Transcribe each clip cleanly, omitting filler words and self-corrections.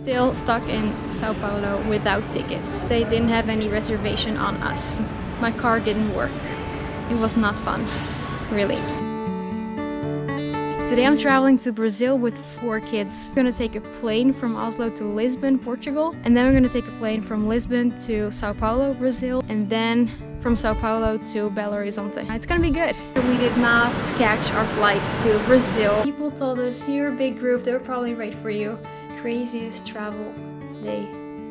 still stuck in Sao Paulo without tickets. They didn't have any reservation on us. My car didn't work. It was not fun, really. Today I'm traveling to Brazil with 4 kids. We're gonna take a plane from Oslo to Lisbon, Portugal, and then we're gonna take a plane from Lisbon to Sao Paulo, Brazil, and then from Sao Paulo to Belo Horizonte. It's gonna be good. We did not catch our flight to Brazil. People told us, you're a big group, they were probably right for you. Craziest travel day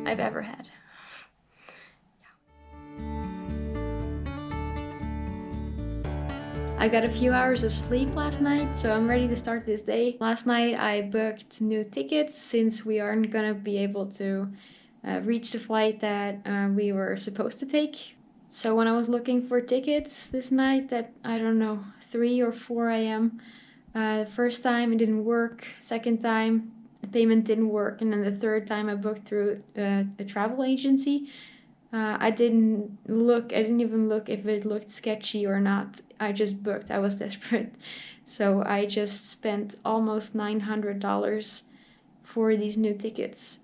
I've ever had. I got a few hours of sleep last night, so I'm ready to start this day. Last night I booked new tickets since we aren't gonna be able to reach the flight that we were supposed to take. So when I was looking for tickets this night at, I don't know, 3 or 4 a.m. The first time it didn't work, second time the payment didn't work, and then the third time I booked through a travel agency. I didn't even look if it looked sketchy or not. I just booked. I was desperate. So I just spent almost $900 for these new tickets.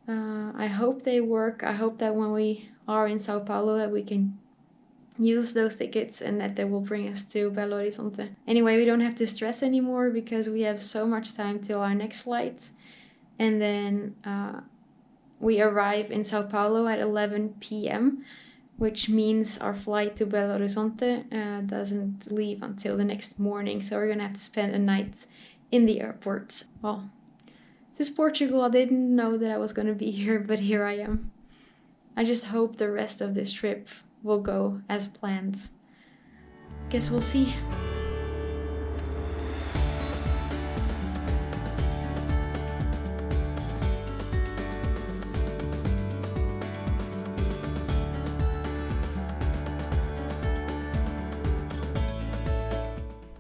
I hope they work. I hope that when we are in Sao Paulo that we can use those tickets and that they will bring us to Belo Horizonte. Anyway, we don't have to stress anymore because we have so much time till our next flight. And then we arrive in Sao Paulo at 11 p.m., which means our flight to Belo Horizonte doesn't leave until the next morning. So we're gonna have to spend a night in the airport. Well, this is Portugal. I didn't know that I was gonna be here, but here I am. I just hope the rest of this trip will go as planned. Guess we'll see.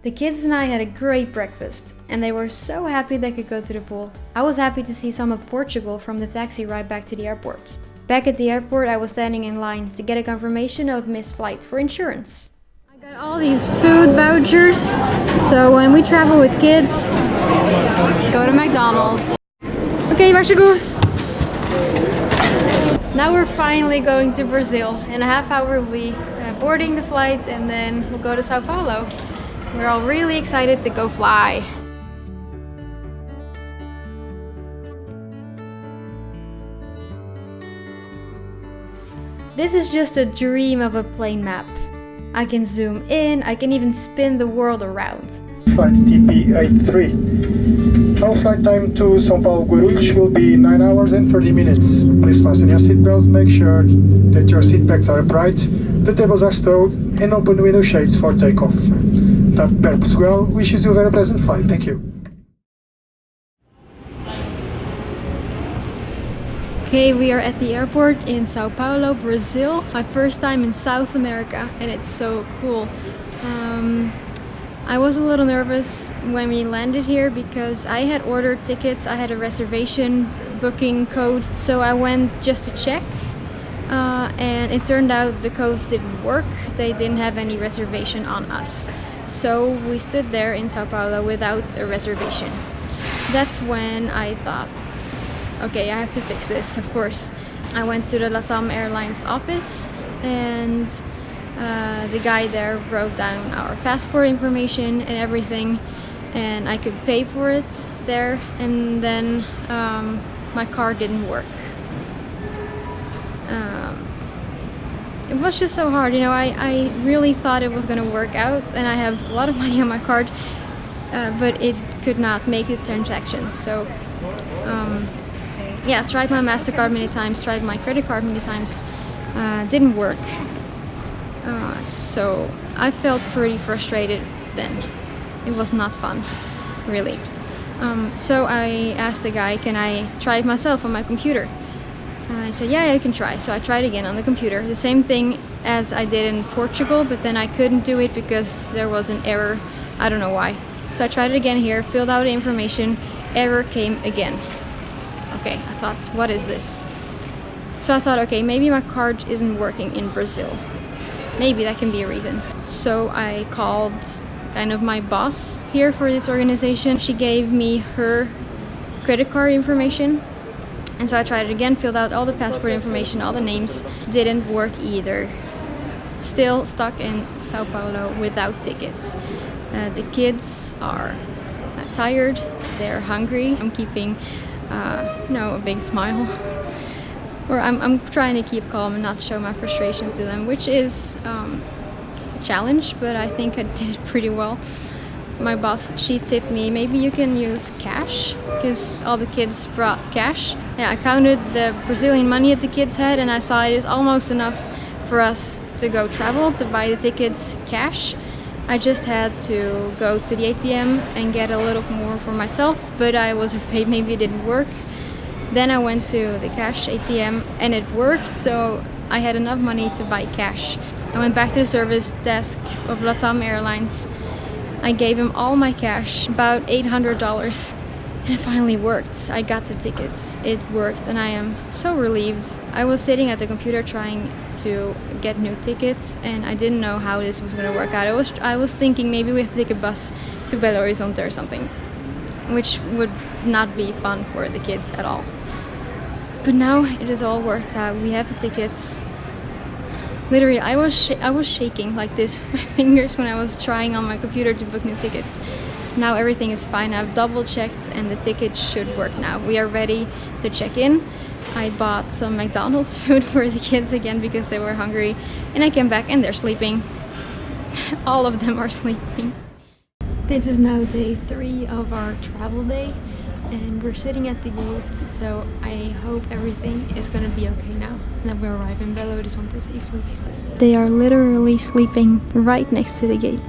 The kids and I had a great breakfast, and they were so happy they could go to the pool. I was happy to see some of Portugal from the taxi ride back to the airport. Back at the airport, I was standing in line to get a confirmation of missed flight for insurance. I got all these food vouchers, so when we travel with kids, go to McDonald's. Okay, varsågod. Now we're finally going to Brazil. In a half hour we'll be boarding the flight and then we'll go to Sao Paulo. We're all really excited to go fly. This is just a dream of a plane map. I can zoom in, I can even spin the world around. Flight TP83. Our flight time to São Paulo Gaurulhos will be 9 hours and 30 minutes. Please fasten your seatbelts, make sure that your seat backs are upright, the tables are stowed, and open the window shades for takeoff. TAP Air Portugal wishes you a very pleasant flight. Thank you. Okay, we are at the airport in Sao Paulo, Brazil. My first time in South America, and it's so cool. I was a little nervous when we landed here because I had ordered tickets, I had a reservation booking code, so I went just to check. And it turned out the codes didn't work. They didn't have any reservation on us. So we stood there in Sao Paulo without a reservation. That's when I thought, okay, I have to fix this, of course. I went to the Latam Airlines office and the guy there wrote down our passport information and everything, and I could pay for it there, and then my car didn't work. It was just so hard, you know. I really thought it was gonna work out, and I have a lot of money on my card, but it could not make the transaction. So yeah, tried my MasterCard many times, tried my credit card many times, didn't work. So I felt pretty frustrated then. It was not fun, really. So I asked the guy, can I try it myself on my computer? I said, yeah, you can try. So I tried again on the computer. The same thing as I did in Portugal, but then I couldn't do it because there was an error. I don't know why. So I tried it again here, filled out the information, error came again. Okay, I thought, what is this? So I thought, okay, maybe my card isn't working in Brazil. Maybe that can be a reason. So I called kind of my boss here for this organization. She gave me her credit card information And so I tried it again, filled out all the passport information, all the names. Didn't work either. Still stuck in Sao Paulo without tickets. The kids are tired, they're hungry. I'm keeping a big smile. Or I'm trying to keep calm and not show my frustration to them, which is a challenge, but I think I did it pretty well. My boss, she tipped me, maybe you can use cash, because all the kids brought cash. Yeah, I counted the Brazilian money that the kids had, and I saw it is almost enough for us to go travel, to buy the tickets cash. I just had to go to the ATM and get a little more for myself, but I was afraid maybe it didn't work. Then I went to the cash ATM and it worked, so I had enough money to buy cash. I went back to the service desk of Latam Airlines. I gave him all my cash, about $800, and it finally worked. I got the tickets, it worked, and I am so relieved. I was sitting at the computer trying to get new tickets, and I didn't know how this was going to work out. I was thinking maybe we have to take a bus to Belo Horizonte or something, which would not be fun for the kids at all. But now it is all worked out. We have the tickets. Literally, I was shaking like this with my fingers when I was trying on my computer to book new tickets. Now everything is fine. I've double checked and the ticket should work now. We are ready to check in. I bought some McDonald's food for the kids again because they were hungry. And I came back and they're sleeping. All of them are sleeping. This is now day 3 of our travel day. And we're sitting at the gate, so I hope everything is gonna be okay now and that we arrive in Belo Horizonte safely. They are literally sleeping right next to the gate.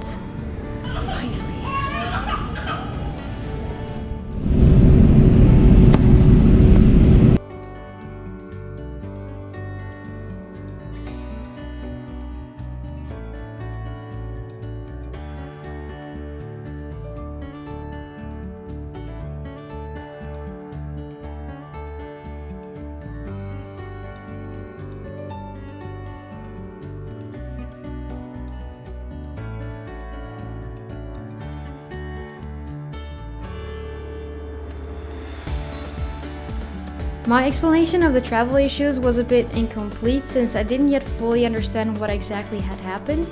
My explanation of the travel issues was a bit incomplete since I didn't yet fully understand what exactly had happened.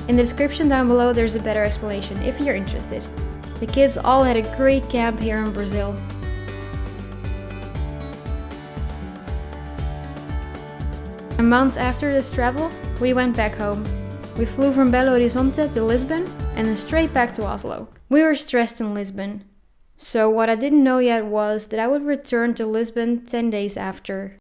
In the description down below there's a better explanation if you're interested. The kids all had a great camp here in Brazil. A month after this travel, we went back home. We flew from Belo Horizonte to Lisbon and then straight back to Oslo. We were stressed in Lisbon. So what I didn't know yet was that I would return to Lisbon 10 days after.